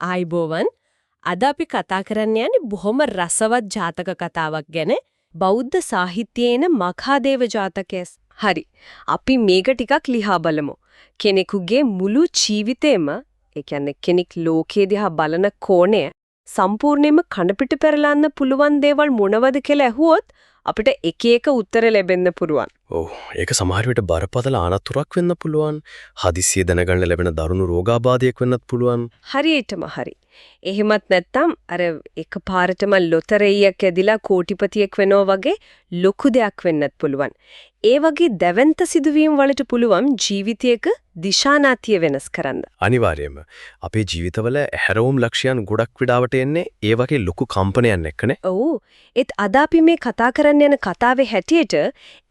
ආයිබෝවන් අද අපි කතා කරන්න යන්නේ බොහොම රසවත් ජාතක කතාවක් ගැන බෞද්ධ සාහිත්‍යයේන මඛාදේව ජාතකය. හරි. අපි මේක ටිකක් ලියා බලමු. කෙනෙකුගේ මුළු ජීවිතේම ඒ කියන්නේ කෙනෙක් ලෝකයේ දිහා බලන කෝණය සම්පූර්ණයෙන්ම කනපිට පෙරලන්න පුළුවන් දේවල් මොනවද කියලා ඇහුවොත් අපිට එක එක උත්තර ලැබෙන්න පුළුවන්. ඔව් ඒක සමහර විට බරපතල අනතුරක් වෙන්න පුළුවන්. හදිසියෙ දැනගන්න ලැබෙන දරුණු රෝගාබාධයක් වෙන්නත් පුළුවන්. හරියටම හරි. එහෙමත් නැත්නම් අර එකපාරටම ලොතරැයියක් ඇදිලා කෝටිපතියෙක් වෙනවා වගේ ලොකු දෙයක් වෙන්නත් පුළුවන්. ඒ වගේ දැවැන්ත සිදුවීම් වලට පුළුවන් ජීවිතයක දිශානාතිය වෙනස් කරන්න. අනිවාර්යයෙන්ම අපේ ජීවිතවල හැරවුම් ලක්ෂයන් ගොඩක් විඩාවට එන්නේ ඒ වගේ ලොකු කම්පනයක් එක්කනේ. ඔව්. ඒත් අද අපි මේ කතා කරන්න යන කතාවේ හැටියට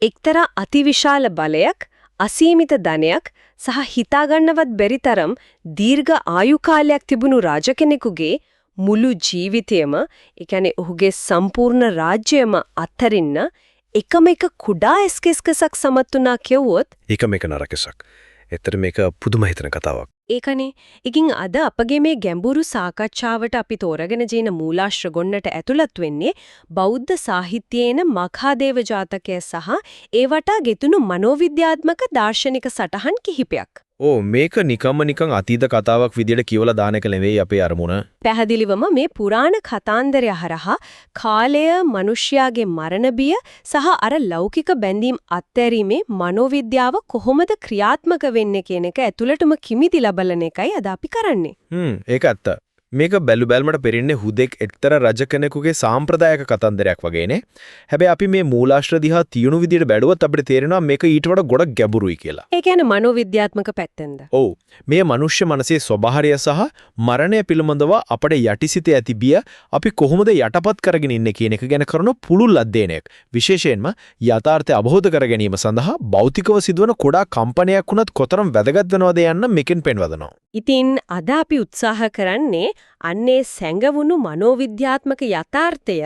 එක්තරා අතිවිශාල බලයක්, අසීමිත ධනයක් සහ හිතාගන්නවත් බැරි තරම් දීර්ඝ ආයු කාලයක් තිබුණු රාජ කෙනෙකුගේ මුළු ජීවිතයම, ඒ කියන්නේ ඔහුගේ සම්පූර්ණ රාජ්‍යයම අත්හරින්න එකම එක කුඩා එස්කෙස්කසක් සමත් වුණා කියවුවොත් ඒකම එක නරකසක්. ඒතර මේක පුදුම හිතන කතාවක්. ඒකනේ. ඉතින් අද අපගේ මේ ගැඹුරු සාකච්ඡාවට අපි තෝරගෙන ජීන මූලාශ්‍ර ගොන්නට ඇතුළත් වෙන්නේ බෞද්ධ සාහිත්‍යයේන මඛාදේව ජාතකය සහ ඒ වටා ගෙතුණු මනෝවිද්‍යාත්මක දාර්ශනික සටහන් කිහිපයක්. ඕ මේක නිකන් අතීත කතාවක් විදියට කියවලා දාන එක නෙවෙයි අපේ අරමුණ. පැහැදිලිවම මේ පුරාණ කතාන්දරය හරහා කාලය, මිනිස්යාගේ මරණ බිය සහ අර ලෞකික බැඳීම් අත්හැරීමේ මනෝවිද්‍යාව කොහොමද ක්‍රියාත්මක වෙන්නේ කියන එක ඇතුළටම කිමිති ලබලන එකයි අද අපි කරන්නේ. ඒක ඇත්ත. මේක බැලුබැල්මට පෙරෙන්නේ හුදෙක් එක්තර රජ කෙනෙකුගේ සාම්ප්‍රදායික කතන්දරයක් වගේනේ. හැබැයි අපි මේ මූලාශ්‍ර දිහා තියුණු විදියට බැලුවොත් අපිට තේරෙනවා මේක ඊට වඩා ගොඩක් ගැඹුරුයි කියලා. ඒ කියන්නේ මනෝවිද්‍යාත්මක පැත්තෙන්ද? ඔව්. මේ මනුෂ්‍ය මනසේ ස්වභාවය සහ මරණය පිළිබඳව අපේ යටිසිතේ ඇති බිය අපි කොහොමද යටපත් කරගෙන ඉන්නේ කියන එක ගැන කරන පුළුල් අධ්‍යයනයක්. විශේෂයෙන්ම යථාර්ථය අවබෝධ කර ගැනීම සඳහා භෞතිකව සිදුවන කුඩා කම්පනයක් වුණත් කොතරම් වැදගත් වෙනවද යන්න මේකෙන් පෙන්වදනවා. ඉතින් අද අපි උත්සාහ කරන්නේ අන්නේ සැඟවුණු මනෝවිද්‍යාත්මක යථාර්ථය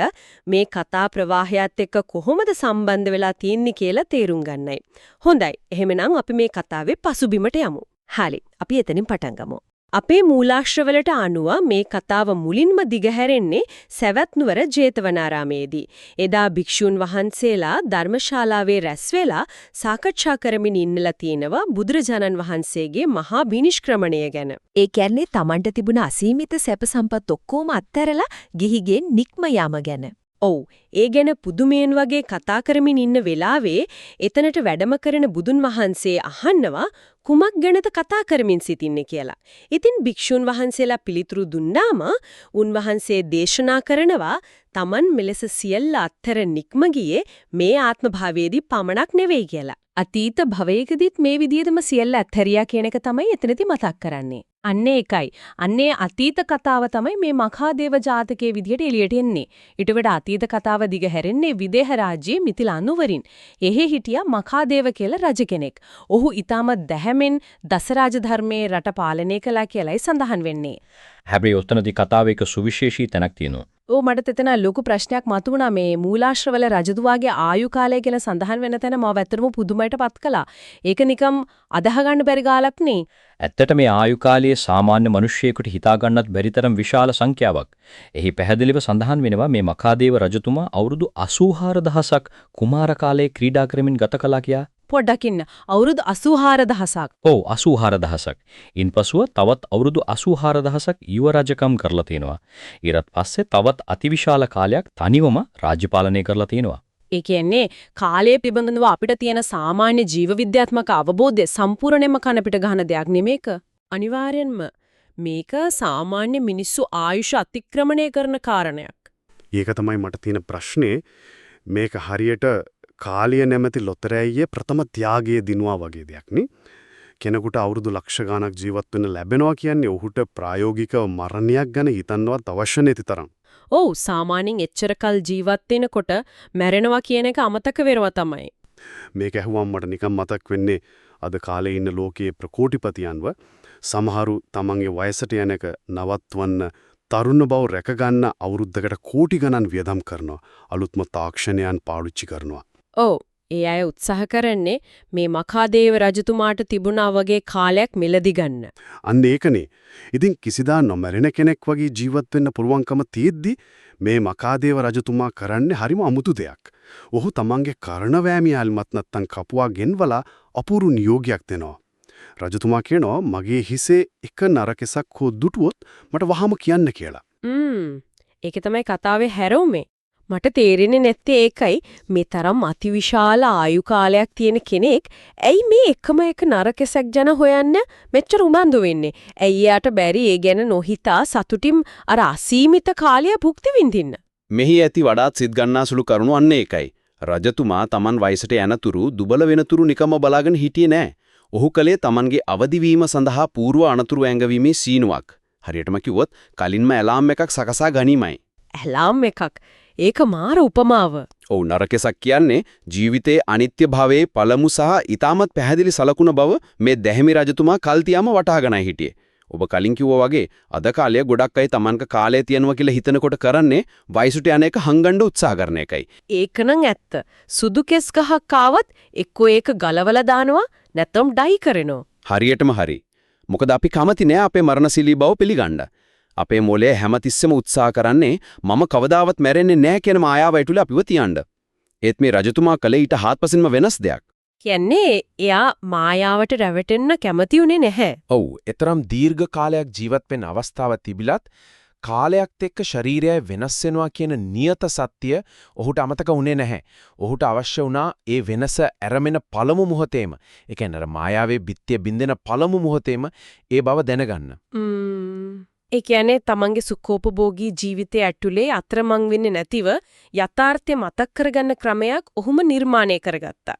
මේ කතා ප්‍රවාහයත් එක්ක කොහොමද සම්බන්ධ වෙලා තියෙන්නේ කියලා තේරුම් ගන්නයි. හොඳයි. එහෙමනම් අපි මේ කතාවේ පසුබිමට යමු. හරි. අපි එතනින් පටන් ගමු. අපේ මූලාශ්‍රවලට අනුව මේ කතාව මුලින්ම දිගහැරෙන්නේ සවැත් නුවර ජේතවනාරාමේදී. එදා භික්ෂුන් වහන්සේලා ධර්මශාලාවේ රැස් වෙලා සාකච්ඡා කරමින් ඉන්නලා තියෙනවා බුදුරජාණන් වහන්සේගේ මහා විනිශ්ක්‍රමණය ගැන. ඒ කියන්නේ Tamanට තිබුණ අසීමිත සැප සම්පත් ඔක්කොම අත්හැරලා ගිහිගෙන් නික්ම යාම ගැන. ඔව්, ඒ ගැන පුදුමයෙන් වගේ කතා කරමින් ඉන්න වෙලාවේ එතනට වැඩම කරන බුදුන් වහන්සේ අහන්නවා කුමක් ගැනද කතා කරමින් සිටින්නේ කියලා. ඉතින් භික්ෂුන් වහන්සේලා පිළිතුරු දුන්නාම උන්වහන්සේ දේශනා කරනවා Taman මෙලෙස සියල්ල අත්හැර නික්ම ගියේ මේ ආත්ම භාවයේදී පමණක් නෙවෙයි කියලා. අතීත භවයකදීත් මේ විදිහටම සියල්ල අත්හැරියා කියන එක තමයි එතනදී මතක් කරන්නේ. අන්නේ එකයි. අන්නේ අතීත කතාව තමයි මේ මඛාදේව ජාතකයේ විදිහට එළියට එන්නේ. ඊට වඩා අතීත කතාව දිගහැරෙන්නේ විදේහ රාජ්‍යයේ මිථිලා නුවරින්. එහි හිටියා මඛාදේව කියලා රජ කෙනෙක්. ඔහු ඊටම දැහැමෙන් දසරාජ ධර්මයේ රට පාලනය කළා කියලායි සඳහන් වෙන්නේ. හැබැයි ඔතනදී කතාවේ එක සුවිශේෂී තැනක් තියෙනවා. මට එතන ලොකු ප්‍රශ්නයක් මතුවුණා මේ මූලාශ්‍රවල රජතුමාගේ ආයු කාලය ගැන සඳහන් වෙන තැන මම ඇත්තටම පුදුමයටපත් කළා. ඒක නිකම් අදාහ ගන්න බැරි ගාලක් නේ. ඇත්තට මේ ආයු කාලයේ සාමාන්‍ය මිනිස්සෙකුට හිතා ගන්නත් බැරි තරම් විශාල සංඛ්‍යාවක්. එහි පැහැදිලිව සඳහන් වෙනවා මේ මඛාදේව රජතුමා අවුරුදු 84000ක් කුමාර කාලයේ ක්‍රීඩා කරමින් ගත කළා කියා. පොඩ්ඩක් ඉන්න. අවුරුදු 84000ක්. ඔව් 84000ක්. ඉන්පසුව තවත් අවුරුදු 84000ක් යුව රජකම් කරලා තිනවා. ඊට පස්සේ තවත් අතිවිශාල කාලයක් තනිවම රාජ්‍ය පාලනය කරලා තිනවා. ඒ කියන්නේ කාලයේ පිබඳව අපිට තියෙන සාමාන්‍ය ජීව විද්‍යාත්මක අවබෝධය සම්පූර්ණයෙන්ම කන පිට ගන්න දෙයක් නෙමේක. අනිවාර්යෙන්ම මේක සාමාන්‍ය මිනිස්සු ආයුෂ අතික්‍රමණය කරන කාරණයක්. ඒක තමයි මට තියෙන ප්‍රශ්නේ. මේක හරියට කාලිය නැමැති ලොතරැයියේ ප්‍රථම ත්‍යාගයේ දිනුවා වගේ දෙයක් නේ. කෙනෙකුට අවුරුදු ලක්ෂ ගණක් ජීවත් වෙන්න ලැබෙනවා කියන්නේ ඔහුට ප්‍රායෝගිකව මරණයක් ගැන හිතන්නවත් අවශ්‍ය නැති තරම්. ඔව්, සාමාන්‍යයෙන් එච්චර කල් ජීවත් වෙනකොට මැරෙනවා කියන එක අමතක වෙනවා තමයි. මේක ඇහුවම මට නිකන් මතක් වෙන්නේ අද කාලේ ඉන්න ලෝකයේ ප්‍රකෝටිපතියන්ව සමහරු තමන්ගේ වයසට යන එක නවත්වන්න තරුණ බව රැකගන්න අවුරුද්දකට කෝටි ගණන් වියදම් කරනවා. අලුත්ම තාක්ෂණයන් පාවිච්චි කරනවා. ඔව්, ඒ අය උත්සාහ කරන්නේ මේ මඛාදේව රජතුමාට තිබුණා වගේ කාලයක් මිලදි ගන්න. අන්න ඒකනේ. ඉතින් කිසිදා නොමැරෙන කෙනෙක් වගේ ජීවත් වෙන්න පුළුවන්කම තියෙද්දි මේ මඛාදේව රජතුමා කරන්නේ හරිම අමුතු දෙයක්. ඔහු තමන්ගේ කරණවෑමී ඇල්මත් නැත්තම් කපුවා ගෙන්වලා අපූරු නියෝගයක් දෙනවා. රජතුමා කියනවා මගේ හිසේ එක නරකෙසක් හෝ දුටුවොත් මට වහම කියන්න කියලා. ඒකේ තමයි කතාවේ හැරෙන්නේ. මට තේරෙන්නේ නැත්තේ ඒකයි මේ තරම් අතිවිශාල ආයු කාලයක් තියෙන කෙනෙක් ඇයි මේ එකම එක නරකෙසක් ජන හොයන්න මෙච්චර උනන්දු වෙන්නේ? ඇයි යාට බැරි ඒ ගැන නොහිතා සතුටින් අර අසීමිත කාලය භුක්ති විඳින්න? මෙහි ඇති වඩාත් සිත් ගන්නාසුළු කරුණු අන්න ඒකයි. රජතුමා Taman වයසට යනතුරු දුබල වෙනතුරු නිකම්ම බලාගෙන හිටියේ නෑ. ඔහු කලේ Tamanගේ අවදිවීම සඳහා పూర్ව අනතුරු ඇඟවීමේ සීනුවක්. හරියටම කිව්වොත් කලින්ම ඇලාම් එකක් සකසා ගැනීමයි. ඇලාම් එකක්. ඒක මාර උපමාව. ඔව් නරකෙසක් කියන්නේ ජීවිතයේ අනිත්‍ය භාවයේ පළමු සහ ඊටමත් පැහැදිලි සලකුණ බව මේ දැහැමි රජතුමා කල්තියම වටහාගෙනයි හිටියේ. ඔබ කලින් කිව්වා වගේ අද කාලේ ගොඩක් අය Tamanක කාලය තියනවා කියලා හිතනකොට කරන්නේ වයසට යන එක හංගන්න උත්සාහ කරන එකයි. ඒකනම් ඇත්ත. සුදු කෙස් ගහක් ආවත් එක්කෝ ඒක ගලවලා දානවා නැත්නම් ඩයි කරනවා. හරියටම හරි. මොකද අපි කැමති නෑ අපේ මරණශීලී බව පිළිගන්න. අපේ මොලේ හැමතිස්සෙම උත්සාහ කරන්නේ මම කවදාවත් මැරෙන්නේ නැහැ කියන මායාව ඇතුළේ අපිව තියන්න. ඒත් මේ රජතුමා කලේ ඊට හාත්පසින්ම වෙනස් දෙයක්. කියන්නේ එයා මායාවට රැවටෙන්න කැමති උනේ නැහැ. ඔව්, ඒතරම් දීර්ඝ කාලයක් ජීවත් වෙන්න අවස්ථාව තිබිලත් කාලයත් එක්ක ශරීරය වෙනස් වෙනවා කියන නියත සත්‍ය ඔහුට අමතක වුණේ නැහැ. ඔහුට අවශ්‍ය වුණා ඒ වෙනස ඇරමෙන පළමු මොහොතේම, ඒ කියන්නේ මායාවේ බිත්තිය බින්දෙන පළමු මොහොතේම ඒ බව දැනගන්න. ඒ කියන්නේ තමන්ගේ සුඛෝපභෝගී ජීවිතය ඇතුලේ අතරමං වෙන්නේ නැතිව යථාර්ථය මතක් කරගන්න ක්‍රමයක් ඔහුම නිර්මාණය කරගත්තා.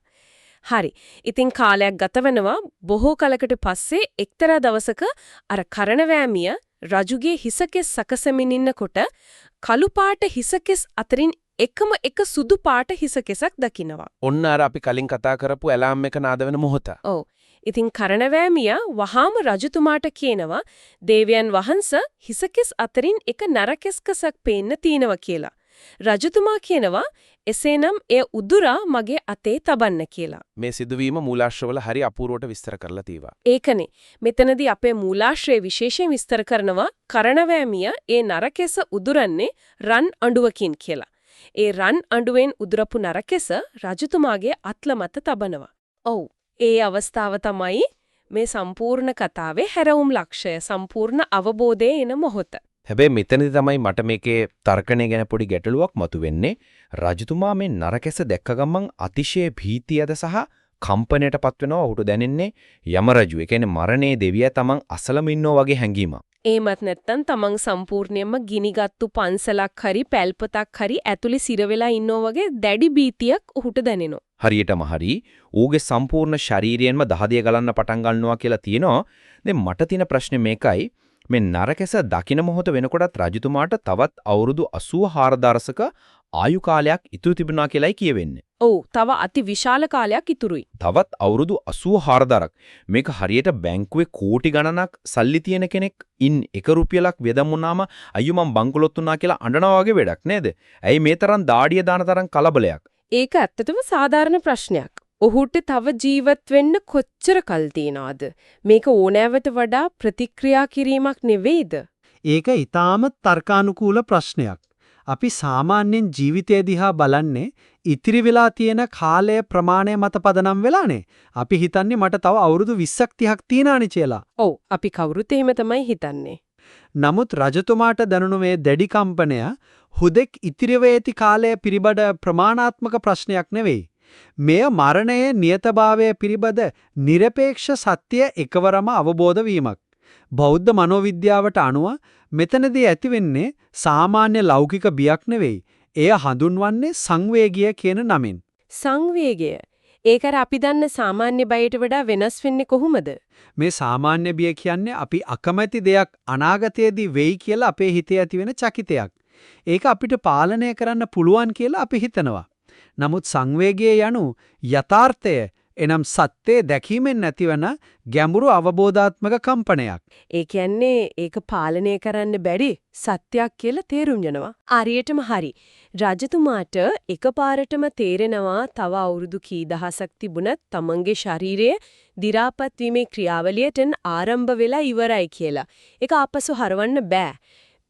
හරි. ඉතින් කාලයක් ගත වෙනවා බොහෝ කලකට පස්සේ එක්තරා දවසක අර කරණවෑමිය රජුගේ හිසකෙස් සකසමින් ඉන්නකොට කළු පාට හිසකෙස් අතරින් එකම එක සුදු පාට හිසකෙසක් දකිනවා. ඔන්න අර අපි කලින් කතා කරපු ඇලාම් එක නාද වෙන මොහොත. ඔව්. ඉතින් කරණවෑමියා වහාම රජතුමාට කියනවා දේවයන් වහන්සේ හිසකෙස් අතරින් එක නරකෙස්කසක් පේන්න තියෙනවා කියලා. රජතුමා කියනවා එසේනම් ඒ උදුරා මගේ අතේ තබන්න කියලා. මේ සිදුවීම මූලාශ්‍රවල හරි අපූර්වට විස්තර කරලා තියෙනවා. ඒකනේ. මෙතනදී අපේ මූලාශ්‍රයේ විශේෂයෙන් විස්තර කරනවා කරණවෑමිය ඒ නරකෙස උදුරන්නේ රන් අඬුවකින් කියලා. ඒ රන් අඬුවෙන් උදුරපු නරකෙස රජතුමාගේ අත්ල මත තබනවා. ඔව්. ඒ අවස්ථාව තමයි මේ සම්පූර්ණ කතාවේ හැරවුම් ලක්ෂය සම්පූර්ණ අවබෝධයේ එන මොහොත. හැබැයි මෙතනදී තමයි මට මේකේ තර්කණය ගැන පොඩි ගැටලුවක් මතුවෙන්නේ. රජතුමා මේ නරකෙස දැක්ක ගමන් අතිශය භීතියද සහ කම්පනයටපත් වෙනවා. ඔහුට දැනෙන්නේ යමරජු. ඒ කියන්නේ මරණයේ දෙවියා තමන් අසලම ඉන්නවා වගේ හැඟීමක්. එහෙමත් නැත්නම් තමන් සම්පූර්ණයෙන්ම ගිනිගත්තු පන්සලක් හරි පැල්පතක් හරි ඇතුලේ සිර වෙලා ඉන්නවා වගේ දැඩි භීතියක් ඔහුට දැනෙනවා. හරියටම හරි. ඌගේ සම්පූර්ණ ශරීරයෙන්ම දහදිය ගලන්න පටන් ගන්නවා කියලා තියෙනවා. දැන් මට තියෙන ප්‍රශ්නේ මේකයි. මේ නරකෙස දකින මොහොත වෙනකොටත් රජතුමාට තවත් අවුරුදු 84 දශක ආයු කාලයක් ඉතුරු තිබුණා කියලායි කියවෙන්නේ. ඔව්, තව අති විශාල කාලයක් ඉතුරුයි. තවත් අවුරුදු 84 දරක්. මේක හරියට බැංකුවේ කෝටි ගණනක් සල්ලි තියෙන කෙනෙක් ඉන් 1 රුපියලක් වෙදම් වුණාම අයියෝ මං බංකොලොත් වුණා කියලා අඬනවා වගේ වැඩක් නේද? ඇයි මේ තරම් දාඩිය දාන තරම් කලබලයක්? ඒක ඇත්තටම සාධාරණ ප්‍රශ්නයක්. ඔහුට තව ජීවත් වෙන්න කොච්චර කල් තියනවද? මේක ඕනෑවට වඩා ප්‍රතික්‍රියා කිරීමක් නෙවෙයිද? ඒක ඊටාම තර්කානුකූල ප්‍රශ්නයක්. අපි සාමාන්‍යයෙන් ජීවිතය දිහා බලන්නේ ඉතිරි වෙලා තියෙන කාලය ප්‍රමාණය මත පදනම් වෙලානේ. අපි හිතන්නේ මට තව අවුරුදු 20ක් 30ක් තියෙනානේ කියලා. ඔව්, අපි කවුරුත් එහෙම තමයි හිතන්නේ. නමුත් රජතුමාට දැනුණු මේ දැඩි කම්පනය හුදෙක් ඉතිරිව ඇති කාලය පිළිබඳ ප්‍රමාණාත්මක ප්‍රශ්නයක් නෙවෙයි. මෙය මරණයේ නියතභාවය පිළිබඳ নিরপেক্ষ සත්‍ය එකවරම අවබෝධ වීමක්. බෞද්ධ මනෝවිද්‍යාවට අනුව මෙතනදී ඇතිවෙන්නේ සාමාන්‍ය ලෞකික බියක් නෙවෙයි. එය හඳුන්වන්නේ සංවේගය කියන නමින්. සංවේගය. ඒකර අපි දන්න සාමාන්‍ය බයට වඩා වෙනස් වෙන්නේ කොහොමද? මේ සාමාන්‍ය බිය කියන්නේ අපි අකමැති දෙයක් අනාගතයේදී වෙයි කියලා අපේ හිතේ ඇතිවෙන චකිතයක්. ඒක අපිට පාලනය කරන්න පුළුවන් කියලා අපි හිතනවා. නමුත් සංවේගය යනු යථාර්ථය එනම් සත්‍යය දැකීමෙන් නැතිවන ගැඹුරු අවබෝධාත්මක කම්පනයක්. ඒ කියන්නේ ඒක පාලනය කරන්න බැරි සත්‍යයක් කියලා තේරුම් යනවා. හරියටම හරි. රජතුමාට එකපාරටම තේරෙනවා තව අවුරුදු කී දහසක් තිබුණත් තමන්ගේ ශරීරය දි รา පත් වීමේ ක්‍රියාවලියට ආරම්භ වෙලා ඉවරයි කියලා. ඒක ආපසු හරවන්න බෑ.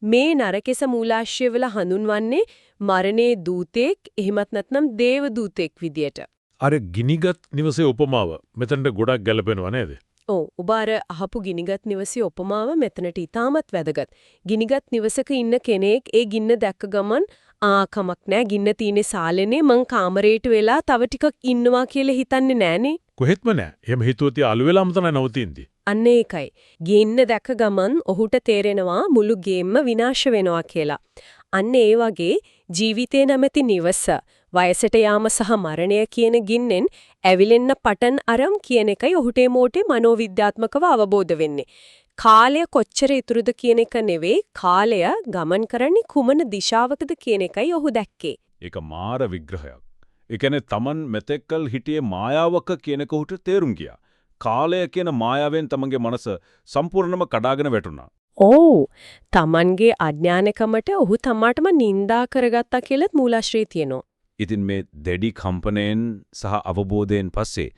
මේ නරකෙස මූලාශ්‍රය වල හඳුන්වන්නේ මරණේ දූතෙක් එහෙමත් නැත්නම් දේව දූතෙක් විදියට. අර ගිනිගත් නිවසේ උපමාව මෙතනට ගොඩක් ගැලපෙනවා නේද? ඔව් ඔබ අර අහපු ගිනිගත් නිවසේ උපමාව මෙතනට ඉතාමත් වැදගත්. ගිනිගත් නිවසක ඉන්න කෙනෙක් ඒ ගින්න දැක්ක ගමන් කමක් නැහැ ගින්න තියෙන්නේ සාලෙනේ මං කාමරේට වෙලා තව ටිකක් ඉන්නවා කියලා හිතන්නේ නැහනේ. කොහෙත්ම නෑ. එහෙම හිතුවොත් අලු වෙලාම තමයි නවතින්නේ. අන්න ඒකයි. ගින්න දැක්ක ගමන් ඔහුට තේරෙනවා මුළු ගේම්ම විනාශ වෙනවා කියලා. අන්න ඒ වගේ ජීවිතේ නැමැති නිවස වයසට යාම සහ මරණය කියන ගින්නෙන් ඇවිලෙන්න පටන් අරම් කියන එකයි ඔහුට මොටේ මනෝවිද්‍යාත්මකව අවබෝධ වෙන්නේ. කාලය කොච්චර ඉතුරුද කියන එක නෙවෙයි කාලය ගමන් කරන්නේ කුමන දිශාවකද කියන එකයි ඔහු දැක්කේ. ඒක මාර විග්‍රහයක්. ඒ කියන්නේ Taman මෙතෙක්කල් හිටියේ මායාවක කියන කහුට තේරුම් ගියා. කාලය කියන මායාවෙන් තමන්ගේ මනස සම්පූර්ණයෙන්ම කඩාගෙන වැටුණා. ඔව් තමන්ගේ අඥානකමට ඔහු තමාටම නිඳා කරගත්තා කියලාත් මූලාශ්‍රයේ තියෙනවා. ඉතින් මේ දෙඩි කම්පණයෙන් සහ අවබෝධයෙන් පස්සේ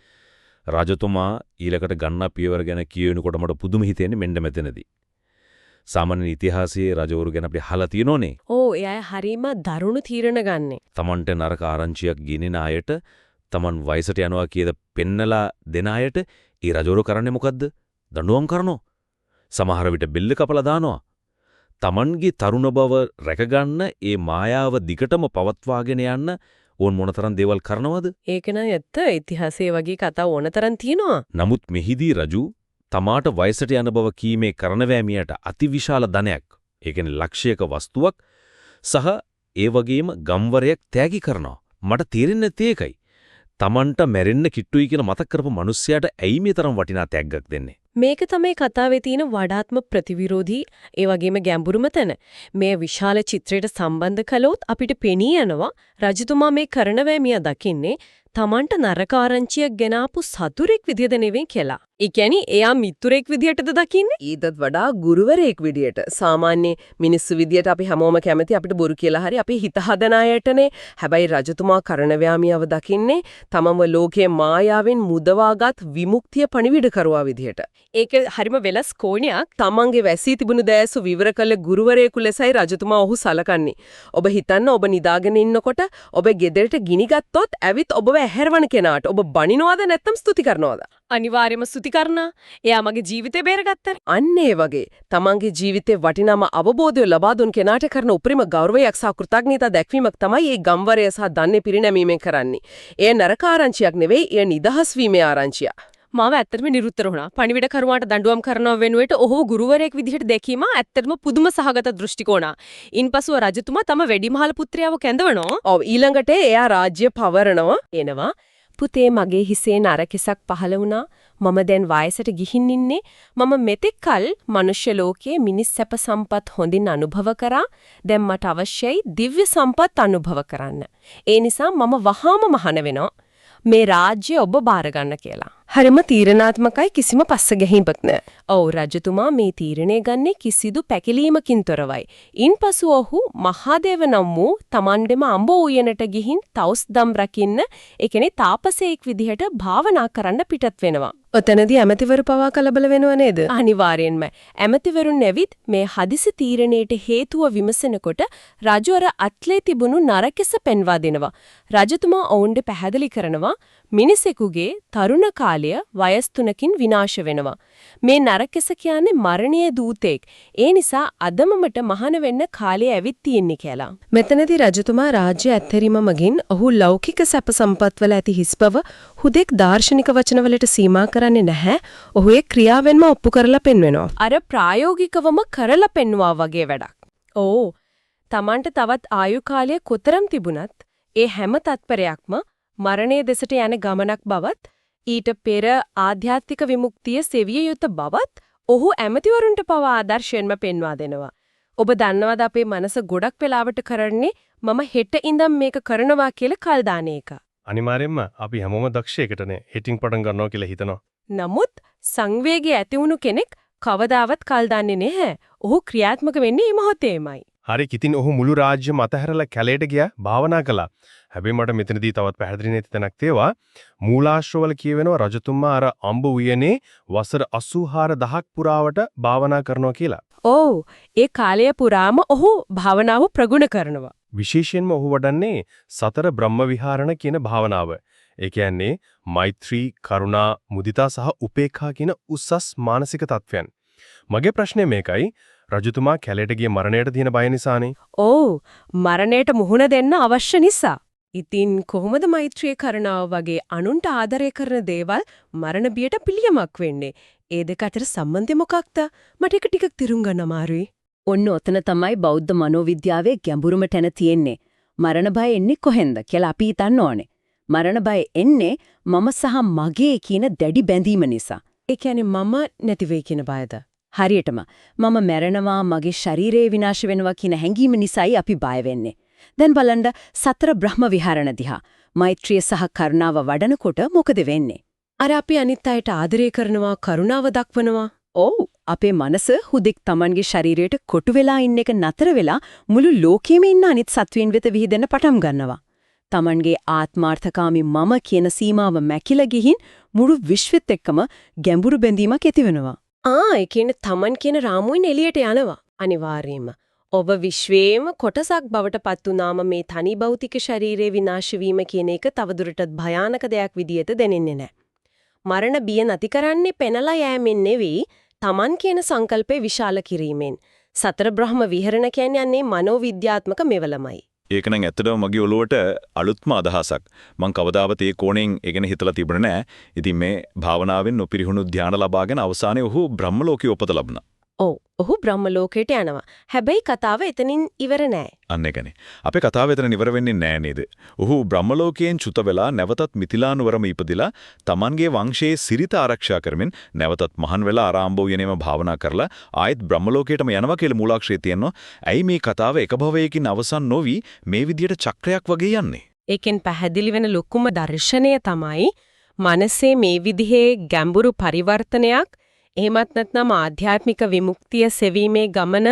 රජතුමා ඊළඟට ගන්න පියවර ගැන කියනකොට මට පුදුම හිතෙන්නේ මෙන්න මෙතනදී. සාමාන්‍ය ඉතිහාසයේ රජවරු ගැන අපි අහලා තියෙනෝනේ. ඔව් එයා හරීම දරුණු තීරණ ගන්නෙ. තමන්ට නරක ආරංචියක් ගෙනෙන අයට තමන් වයසට යනවා කියද පෙන්නලා දෙන අයට ඒ රජවරු කරන්නේ මොකද්ද? දඬුවම් කරනවා. සමහර විට බෙල්ල කපලා දානවා. තමන්ගේ තරුණ බව රැකගන්න ඒ මායාව දිගටම පවත්වාගෙන යන්න ඕන් මොනතරම් දේවල් කරනවද? ඒක නෑ ඇත්ත ඉතිහාසයේ වගේ කතා ඕනතරම් තියෙනවා. නමුත් මෙහිදී රජු තමාට වයසට යන බව කීමේ කරනවැමියට අතිවිශාල ධනයක්, ඒ කියන්නේ ලක්ෂයක වස්තුවක් සහ ඒ වගේම ගම්වරයක් තෑගි කරනවා. මට තේරෙන්නේ නැත්තේ ඒකයි. තමන්ට මැරෙන්න කිට්ටුයි කියලා මතක් කරපු මිනිස්සයාට ඇයි මේ තරම් වටිනා තෑග්ගක් දෙන්නේ? මේක තමයි කතාවේ තියෙන වඩාත්ම ප්‍රතිවිරෝධී ඒ වගේම ගැඹුරුම තැන. මේ විශාල චිත්‍රයට සම්බන්ධ කළොත් අපිට පෙනී යනවා රජතුමා මේ කරනවැමිය දකින්නේ තමන්ට නරක ආරංචියක් ගෙනාපු සතුරෙක් විදියට නෙවෙයි කියලා. ඒ කියන්නේ එයා මිතුරෙක් විදියටද දකින්නේ? ඊටත් වඩා ගුරුවරයෙක් විදියට. සාමාන්‍ය මිනිස්සු විදියට අපි හැමෝම කැමති අපිට බොරු කියලා හරි අපි හිත හදන අයටනේ. හැබැයි රජතුමා කරනවැමියව දකින්නේ තමම ලෝකයේ මායාවෙන් මුදවාගත් විමුක්තිය පණිවිඩ කරුවා විදියට. ඒක හරිම වෙලස් කෝණයක්. තමන්ගේ වැසී තිබුණු දෑසු විවර කළ ගුරුවරයෙකු ලෙසයි රජතුමා ඔහු සලකන්නේ. ඔබ හිතන්න ඔබ නිදාගෙන ඉන්නකොට ඔබ ගෙදරට ගිනි ගත්තොත් ඇවිත් ඔබව ඇහැරවන කෙනාට ඔබ බනිනවද නැත්නම් ස්තුති කරනවද? අනිවාර්යයෙන්ම ස්තුති කරනවා. එයා මගේ ජීවිතේ බේරගත්තා. අන්න ඒ වගේ තමන්ගේ ජීවිතේ වටිනාම අවබෝධය ලබා දුන් කෙනාට කරන උපරිම ගෞරවයක් සහ කෘතඥතා දැක්වීමක් තමයි මේ ගම්වරය සහ දන්නේ පිරිනැමීමෙන් කරන්නේ. ඒ නරක ආරංචියක් නෙවෙයි, ඒ නිදහස් වීමේ ආරංචිය. මාව ඇත්තටම නිරුත්තර වුණා. පණිවිඩ කරුවාට දඬුවම් කරනව වෙනුවට ඔහු ගුරුවරයෙක් විදිහට දැකීම ඇත්තටම පුදුම සහගත දෘෂ්ටිකෝණක්. ඉන්පසුව රජතුමා තම වැඩිමහල් පුත්‍රයාව කැඳවනවා. ඔව් ඊළඟට එයා රාජ්‍ය පවරනවා. එනවා පුතේ මගේ හිසේ නරකෙසක් පහළ වුණා. මම දැන් වයසට ගිහින් ඉන්නේ. මම මෙතෙක් කල මනුෂ්‍ය ලෝකයේ මිනිස් සැප සම්පත් හොඳින් අනුභව කරා. දැන් මට අවශ්‍යයි දිව්‍ය සම්පත් අනුභව කරන්න. ඒ නිසා මම වහාම මහාන වෙනවා. මේ රාජ්‍ය ඔබ බාර ගන්න කියලා. හරිම තීරණාත්මකයි කිසිම පස්ස ගැහිමක් නැහැ. ඔව් රජතුමා මේ තීරණය ගන්නේ කිසිදු පැකිලීමකින් තොරවයි. ඉන්පසු ඔහු මහදේව නම් වූ තමන්ඩෙම අඹ උයනට ගිහින් තවුස් දම් රකින්න, ඒ කියන්නේ තාපසයෙක් විදිහට භාවනා කරන්න පිටත් වෙනවා. ඔතනදී ඇමතිවරු පවා කලබල වෙනව නේද? අනිවාර්යෙන්ම. ඇමතිවරුන් ඇවිත් මේ හදිසි තීරණයට හේතුව විමසනකොට රජු අර අත්ලේ තිබුණු නරකෙස පෙන්වා දෙනවා. රජතුමා ඔවුන්ට පැහැදිලි කරනවා මිනිසෙකුගේ තරුණ කාලය වයස් 3කින් විනාශ වෙනවා. මේ නරකෙස කියන්නේ මරණීය දූතෙක්. ඒ නිසා අදමමට මහාන වෙන්න කාලය ඇවිත් තියෙන්නේ කියලා. මෙතනදී රජතුමා රාජ්‍ය ඇත්තරීම මගින් ඔහු ලෞකික සැප සම්පත්වල ඇති හිස්බව හුදෙක් දාර්ශනික වචනවලට සීමා කරන්නේ නැහැ. ඔහු ඒ ක්‍රියාවෙන්ම ඔප්පු කරලා පෙන්වනවා. අර ප්‍රායෝගිකවම කරලා පෙන්වුවා වගේ වැඩක්. ඕ Tamanට තවත් ආයු කාලය කොතරම් තිබුණත් ඒ හැම තත්පරයක්ම මරණයේ දෙසට යන ගමනක් බවත් ඊට පෙර ආධ්‍යාත්මික විමුක්තිය සෙවිය යුතු බවත් ඔහු ඇමතිවරුන්ට පවා ආදර්ශයෙන්ම පෙන්වා දෙනවා. ඔබ දන්නවද අපේ මනස ගොඩක් වෙලාවට කරන්නේ මම හෙට ඉඳන් මේක කරනවා කියලා කල් දාන එක. අනිවාර්යයෙන්ම අපි හැමෝම දක්ෂයකටනේ හිටින් පටන් ගන්නවා කියලා හිතනවා. නමුත් සංවේගය ඇති වුණු කෙනෙක් කවදාවත් කල් දන්නේ නැහැ. ඔහු ක්‍රියාත්මක වෙන්නේ මේ මොහොතේමයි. හරි කිතින් ඔහු මුළු රාජ්‍යම අතහැරලා කැලේට ගියා භාවනා කළා. හැබැයි මට මෙතනදී තවත් පැහැදිලි නැති තැනක් තියෙනවා. මූලාශ්‍රවල කියවෙනවා රජතුමා අර අඹ උයනේ වසර 84000ක් පුරාවට භාවනා කරනවා කියලා. ඔව් ඒ කාලය පුරාම ඔහු භාවනාව ප්‍රගුණ කරනවා. විශේෂයෙන්ම ඔහු වඩන්නේ සතර බ්‍රහ්ම විහරණ කියන භාවනාව. ඒ කියන්නේ මෛත්‍රී, කරුණා, මුදිතා සහ උපේක්ඛා කියන උසස් මානසික තත්වයන්. මගේ ප්‍රශ්නේ මේකයි රජතුමා කැලේට ගිය මරණයට තියෙන බය නිසානේ. ඔව් මරණයට මුහුණ දෙන්න අවශ්‍ය නිසා. ඉතින් කොහොමද මෛත්‍රී කරුණාව වගේ අනුන්ට ආදරය කරන දේවල් මරණ බියට පිළියමක් වෙන්නේ? ඒ දෙක අතර සම්බන්ධය මොකක්ද? මට ඒක ටිකක් තේරුම් ගන්න අමාරුයි. ඔන්න ඔතන තමයි බෞද්ධ මනෝවිද්‍යාවේ ගැඹුරුම තැන තියෙන්නේ. මරණ බය එන්නේ කොහෙන්ද කියලා අපි හිතන්න ඕනේ. මරණ බය එන්නේ මම සහ මගේ කියන දැඩි බැඳීම නිසා. ඒ කියන්නේ මම නැති වෙයි කියන බයද? හරියටම මම මැරෙනවා මගේ ශරීරය විනාශ වෙනවා කියන හැඟීම නිසායි අපි බය වෙන්නේ. දැන් බලන්න සතර බ්‍රහ්ම විහරණ දිහා. මෛත්‍රිය සහ කරුණාව වඩනකොට මොකද වෙන්නේ? අර අපි අනිත් අයට ආදරය කරනවා, කරුණාව දක්වනවා. ඔව් අපේ මනස හුදෙක් Tamanගේ ශරීරයට කොටු වෙලා ඉන්න එක නතර වෙලා මුළු ලෝකෙම ඉන්න අනිත් සත්වයින් වෙත විහිදෙන්න පටන් ගන්නවා. Tamanගේ ආත්මාර්ථකාමී මම කියන සීමාව මැකිලා ගිහින් මුළු විශ්වෙත් එක්කම ගැඹුරු බැඳීමක් ඇති වෙනවා. ඒ කියන්නේ Taman කියන රාමුවෙන් එළියට යනවා. අනිවාර්යයෙන්ම. ඔබ විශ්වයේම කොටසක් බවට පත් වුනාම මේ තනි භෞතික ශරීරයේ විනාශ වීම කියන එක තවදුරටත් භයානක දෙයක් විදියට දැනෙන්නේ නැහැ. මරණ බිය නැති කරන්නේ පෙනලා යෑමෙන් නෙවෙයි Taman කියන සංකල්පේ විශාල කිරීමෙන්. සතර බ්‍රහ්ම විහරණ කියන්නේ අන්නේ මනෝවිද්‍යාත්මක මෙවලමයි. ඒක නම් ඇත්තටම මගේ ඔළුවට අලුත්ම අදහසක්. මං කවදාවත් ඒ කෝණයෙන් ඒ ගැන හිතලා තිබුණේ නැහැ. ඉතින් මේ භාවනාවෙන් නොපිරිහුණු ධානය ලබාගෙන අවසානයේ ඔහු බ්‍රහ්ම ලෝකයේ උපත ලබනවා. ඔව් ඔහු බ්‍රහ්ම ලෝකයට යනවා. හැබැයි කතාව එතනින් ඉවර නෑ. අන්න ඒකනේ. අපේ කතාව එතන ඉවර වෙන්නේ නෑ නේද? ඔහු බ්‍රහ්ම ලෝකයෙන් චුත වෙලා නැවතත් මිථිලානුවරම ඉපදිලා Tamanගේ වංශයේ සිරිත ආරක්ෂා කරමින් නැවතත් මහන් වෙලා ආරාම්භ වූයනේම භාවනා කරලා ආයෙත් බ්‍රහ්ම ලෝකයටම යනවා කියලා මූලාශ්‍රයේ තියෙනවා. ඇයි මේ කතාව එක භවයකින් අවසන් නොවි මේ විදියට චක්‍රයක් වගේ යන්නේ? ඒකෙන් පැහැදිලි වෙන ලොකුම දර්ශනය තමයි මනසේ මේ විදිහේ ගැඹුරු පරිවර්තනයක් එහෙමත් නැත්නම් ආධ්‍යාත්මික විමුක්තිය සෙවීමේ ගමන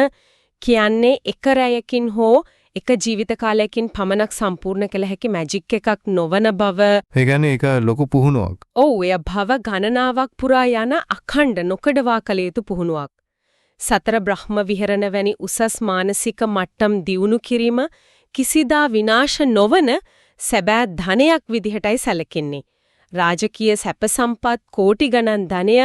කියන්නේ එක රැයකින් හෝ එක ජීවිත කාලයකින් පමණක් සම්පූර්ණ කළ හැකි මැජික් එකක් නොවන බව. ඒ කියන්නේ ඒක ලොකු පුහුණුවක්. ඔව් එය භව ගණනාවක් පුරා යන අඛණ්ඩ නොකඩවා කළ යුතු පුහුණුවක්. සතර බ්‍රහ්ම විහරණ වැනි උසස් මානසික මට්ටම් දියුණු කිරීම කිසිදා විනාශ නොවන සැබෑ ධනයක් විදිහටයි සැලකෙන්නේ. රාජකීය සැප සම්පත් කෝටි ගණන් ධනය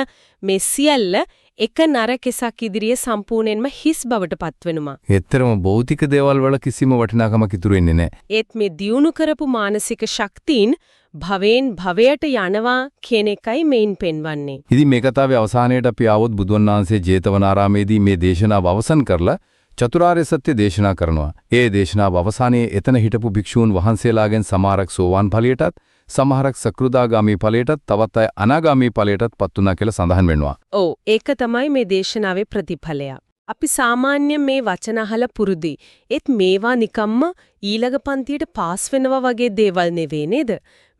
මේ සියල්ල එක නරකෙසක් ඉදිරියේ සම්පූර්ණයෙන්ම හිස් බවට පත්වෙනවා. ඒතරම භෞතික දේවල් වල කිසිම වටිනාකමක් ඉතුරු වෙන්නේ නැහැ. ඒත් මේ දියුණු කරපු මානසික ශක්තියින් භවෙන් භවයට යනවා කියන එකයි මේන් පෙන්වන්නේ. ඉතින් මේ කතාවේ අවසානයේට අපි ආවොත් බුදුන් වහන්සේ ජේතවනාරාමේදී මේ දේශනාව අවසන් කරලා චතුරාර්ය සත්‍ය දේශනා කරනවා. ඒ දේශනාව අවසානයේ එතන හිටපු භික්ෂූන් වහන්සේලාගෙන් සමහරක් සෝවාන් ඵලයටත් සමහරක් සකෘදාගාමී ඵලයටත් තවත් අය අනාගාමී ඵලයටත් පත් වුණා කියලා සඳහන් වෙනවා. ඔව් ඒක තමයි මේ දේශනාවේ ප්‍රතිඵලය. අපි සාමාන්‍ය මේ වචන අහලා පුරුදි. ඒත් මේවා නිකම්ම ඊළඟ පන්තියට පාස් වෙනවා වගේ දේවල් නෙවෙයි නේද?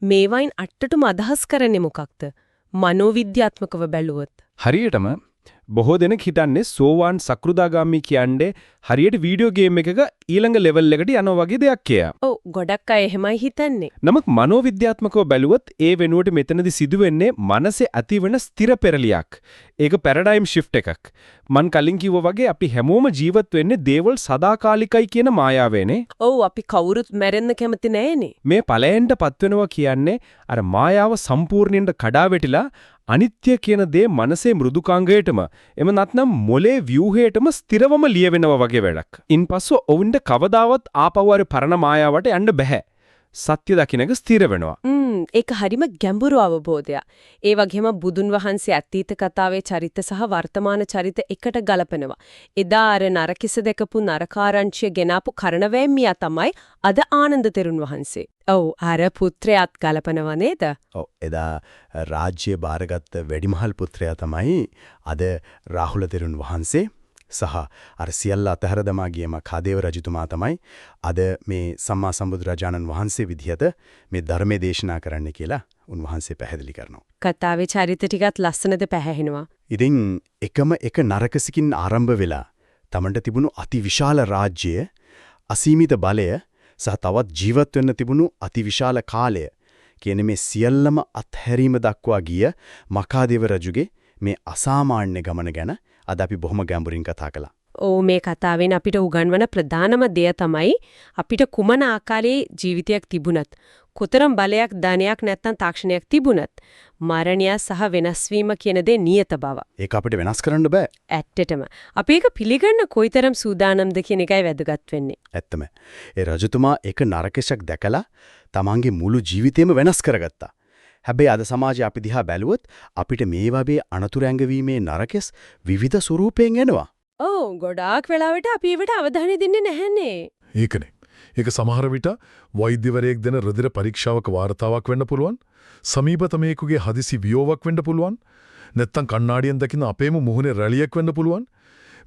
මේවයින් අට්ටටම අදහස් කරන්නේ මොකක්ද? මනෝවිද්‍යාත්මකව බැලුවොත්. හරියටම බොහෝ දෙනෙක් හිතන්නේ සෝවාන් සකෘදාගාමී කියන්නේ හරියට වීඩියෝ ගේම් එකක ඊළඟ ලෙවල් එකට යනවා වගේ දෙයක් කියලා. ඔව් ගොඩක් අය එහෙමයි හිතන්නේ. නමුත් මනෝවිද්‍යාත්මකව බැලුවොත් ඒ වෙනුවට මෙතනදී සිදුවෙන්නේ මනසේ ඇතිවන ස්ථිර පෙරලියක්. ඒක පැරඩයිම් ෂිෆ්ට් එකක්. මන් කලින් කිව්වා වගේ අපි හැමෝම ජීවත් වෙන්නේ දේවල් සදාකාලිකයි කියන මායාවේනේ. ඔව් අපි කවුරුත් මැරෙන්න කැමති නැහැනේ. මේ ඵලයෙන්ටපත් වෙනවා කියන්නේ අර මායාව සම්පූර්ණයෙන් කඩා වැටිලා අනිත්‍ය කියන දේ මනසේ මෘදුකාංගයටම එම නැත්නම් මොලේ ව්‍යුහයටම ස්ථිරවම ලියවෙනවා වගේ වැඩක්. ඉන්පස්සෙ ඔවුන්ට කවදාවත් ආපහු අර පරණ මායාවට යන්න බෑ. සත්‍ය දකින්නක ස්ථිර වෙනවා. ඒක හරිම ගැඹුරු අවබෝධයක්. ඒ වගේම බුදුන් වහන්සේ අතීත කතාවේ චරිත සහ වර්තමාන චරිත එකට ගලපනවා. එදා අර නරකිස දැකපු නරකාරංචිය ගෙනාපු කරණවැම්මියා තමයි අද ආනන්ද තෙරුන් වහන්සේ. ඔව් අර පුත්‍රයාත් ගලපනව නේද? ඔව් එදා රාජ්‍ය බාරගත් වැඩිමහල් පුත්‍රයා තමයි අද රාහුල තෙරුන් වහන්සේ. සහ අර සියල්ල අතහැර දමා ගිය මඛාදේව රජතුමා තමයි අද මේ සම්මා සම්බුදුරජාණන් වහන්සේ විදිහට මේ ධර්මයේ දේශනා කරන්න කියලා උන්වහන්සේ පැහැදිලි කරනවා. කතාවේ චරිත ටිකත් ලස්සනද පැහැහෙනවා. ඉතින් එකම එක නරකසිකින් ආරම්භ වෙලා තමන්ට තිබුණු අතිවිශාල රාජ්‍යය, අසීමිත බලය සහ තවත් ජීවත් වෙන්න තිබුණු අතිවිශාල කාලය කියන මේ සියල්ලම අත්හැරීම දක්වා ගිය මඛාදේව රජුගේ මේ අසාමාන්‍ය ගමන ගැන අද අපි බොහොම ගැඹුරින් කතා කළා. මේ කතාවෙන් අපිට උගන්වන ප්‍රධානම දෙය තමයි අපිට කුමන ආකාරයේ ජීවිතයක් තිබුණත්, කොතරම් බලයක්, ධනයක් නැත්නම් තාක්ෂණයක් තිබුණත් මරණය සහ වෙනස් වීම කියන දේ නියත බව. ඒක අපිට වෙනස් කරන්න බෑ. ඇත්තටම අපි ඒක පිළිගන්න කොයිතරම් සූදානම්ද කියන එකයි වැදගත් වෙන්නේ. ඇත්තම. ඒ රජතුමා එක නරකයක් දැකලා තමන්ගේ මුළු ජීවිතේම වෙනස් කරගත්තා. හැබැයි අද සමාජයේ අපි දිහා බැලුවොත් අපිට මේ වගේ අනතුරු ඇඟවීමේ නරකස් විවිධ ස්වරූපයෙන් එනවා. ගොඩාක් වෙලාවට අපි ඒවට අවධානය දෙන්නේ නැහැනේ. ඒකනේ. ඒක සමහර විට වෛද්‍යවරයෙක් දෙන රුධිර පරීක්ෂාවක වාර්තාවක් වෙන්න පුළුවන්. සමීපතමයෙකුගේ හදිසි වියෝවක් වෙන්න පුළුවන්. නැත්තම් කණ්ණාඩියෙන් දකින අපේම මුහුණේ රැළියක් වෙන්න පුළුවන්.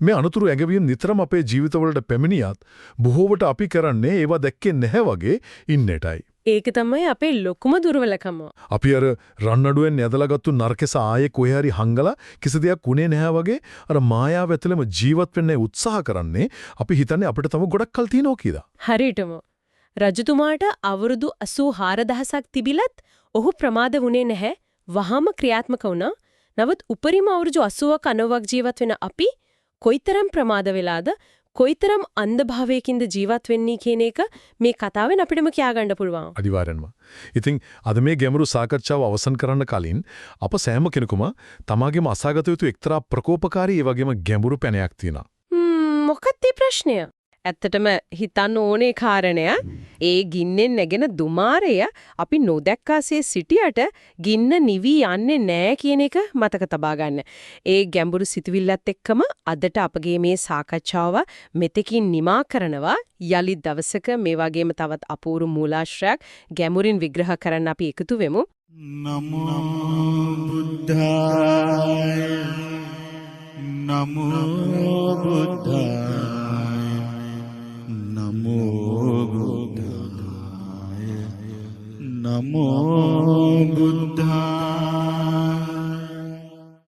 මේ අනුතුරු ඇඟවීම් නිතරම අපේ ජීවිතවලට පැමිණියත් බොහෝවට අපි කරන්නේ ඒවා දැක්කේ නැහැ වගේ ඉන්නටයි. ඒක තමයි අපේ ලොකුම දුර්වලකම. අපි අර රන්නඩුවෙන් යදලාගත්තු නරකස ආයේ කොහේ හරි හංගලා කිසි දෙයක් උනේ නැහැ වගේ අර මායාව ඇතුළෙම ජීවත් වෙන්න උත්සාහ කරන්නේ අපි හිතන්නේ අපිට තව ගොඩක් කල් තියෙනවා කියලා. හරියටම. රජතුමාට අවුරුදු 84000ක් තිබිලත් ඔහු ප්‍රමාද වුණේ නැහැ. වහාම ක්‍රියාත්මක වුණා. නමුත් උපරිම අවුරුදු 80ක 90ක් ජීවත් වෙන අපි කොයිතරම් ප්‍රමාද වෙලාද, කොයිතරම් අන්ධභාවයකින්ද ජීවත් වෙන්නේ කියන එක මේ කතාවෙන් අපිටම කියා ගන්න පුළුවන්. අනිවාර්යෙන්ම. ඉතින් අද මේ ගැඹුරු සාකච්ඡාව අවසන් කරන්න කලින් අප සෑම කෙනෙකුම තමාගේම අසාගත යුතු එක්තරා ප්‍රකෝපකාරී ඒ වගේම ගැඹුරු පැනයක් තියෙනවා. මොකක්ද මේ ප්‍රශ්නය? ඇත්තටම හිතන්න ඕනේ කාරණය ඒ ගින්නෙන් නැගෙන දුමාරය අපි නොදැක්කාසේ සිටියට ගින්න නිවි යන්නේ නැහැ කියන එක මතක තබා ගන්න. ඒ ගැඹුරු සිතුවිල්ලත් එක්කම අදට අපගේ මේ සාකච්ඡාව මෙතකින් නිමා කරනවා. යලි දවසක මේ වගේම තවත් අපූර්ව මූලාශ්‍රයක් ගැඹුරින් විග්‍රහ කරන්න අපි එකතු වෙමු. නමෝ බුද්ධාය නමෝ බුද්ධාය නමෝ බුද්ධාය නමෝ බුද්ධාය